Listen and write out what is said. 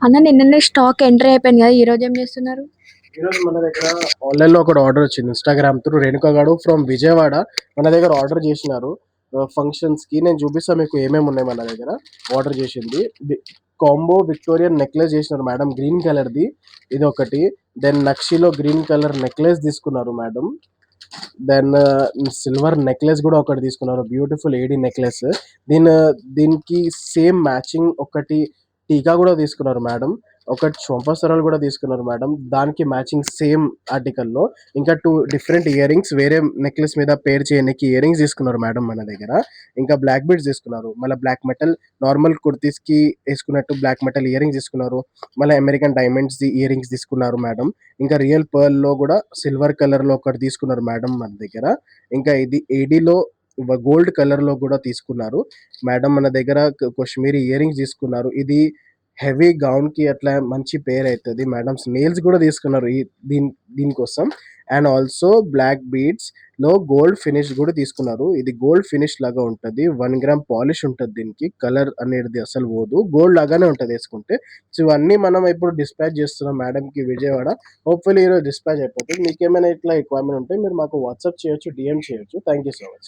అన్న నిన్ననే stock entry అయిపోయింది కదా, ఈ రోజు ఏం చేస్తున్నారు? ఈరోజు మన దగ్గర ఆన్లైన్ లో ఒకటి ఆర్డర్ వచ్చింది ఇన్స్టాగ్రామ్ త్రూ రేణుకా గారు ఫ్రమ్ విజయవాడ మన దగ్గర ఆర్డర్ చేసినారు. ఫంక్షన్స్ కి నేను చూపిస్తా మీకు ఏమేమి ఉన్నాయి మన దగ్గర. ఆర్డర్ చేసింది కాంబో విక్టోరియన్ నెక్లెస్ చేసినారు మేడం, గ్రీన్ కలర్ ది ఇది ఒకటి. దెన్ నక్షిలో గ్రీన్ కలర్ నెక్లెస్ తీసుకున్నారు మేడం. దెన్ సిల్వర్ నెక్లెస్ కూడా ఒకటి తీసుకున్నారు, బ్యూటిఫుల్ ఏడి నెక్లెస్. దీని దీనికి సేమ్ మ్యాచింగ్ ఒకటి టీకా కూడా తీసుకున్నారు మేడం. ఒకటి చొంపసరాలు కూడా తీసుకున్నారు మేడం, దానికి మ్యాచింగ్ సేమ్ ఆర్టికల్లో. ఇంకా టూ డిఫరెంట్ ఇయర్ రింగ్స్ వేరే నెక్లెస్ మీద పేర్ చేయడానికి ఇయర్ రింగ్స్ తీసుకున్నారు మేడం మన దగ్గర. ఇంకా బ్లాక్ బీడ్స్ తీసుకున్నారు, మళ్ళీ బ్లాక్ మెటల్ నార్మల్ కుర్తీస్ కి వేసుకున్నట్టు బ్లాక్ మెటల్ ఇయర్ రింగ్స్ తీసుకున్నారు. మళ్ళీ అమెరికన్ డైమండ్స్ ఇయర్ రింగ్స్ తీసుకున్నారు మేడం. ఇంకా రియల్ పర్ల్ లో కూడా సిల్వర్ కలర్ లో ఒకటి తీసుకున్నారు మేడం మన దగ్గర. ఇంకా ఇది ఏడీలో గోల్డ్ కలర్ లో కూడా తీసుకున్నారు మేడం మన దగ్గర. కాశ్మీరీ ఇయర్ రింగ్స్ తీసుకున్నారు, ఇది హెవీ గౌన్ కి అట్లా మంచి పేర్ అవుతుంది మేడం. నేల్స్ కూడా తీసుకున్నారు దీనికోసం. అండ్ ఆల్సో బ్లాక్ బీడ్స్ లో గోల్డ్ ఫినిష్ కూడా తీసుకున్నారు, ఇది గోల్డ్ ఫినిష్ లాగా ఉంటుంది. 1 గ్రామ్ పాలిష్ ఉంటుంది దీనికి, కలర్ అనేది అసలు పోదు, గోల్డ్ లాగానే ఉంటుంది వేసుకుంటే. సో ఇవన్నీ మనం ఇప్పుడు డిస్పాచ్ చేస్తున్నాం మేడం కి విజయవాడ. హోప్ఫుల్లీ ఈరోజు డిస్పాచ్ అయిపోతుంది. మీకు ఏమైనా ఇట్లా రిక్వైర్మెంట్ ఉంటే మీరు మాకు వాట్సాప్ చేయొచ్చు, డిఎం చేయొచ్చు. Thank you so much.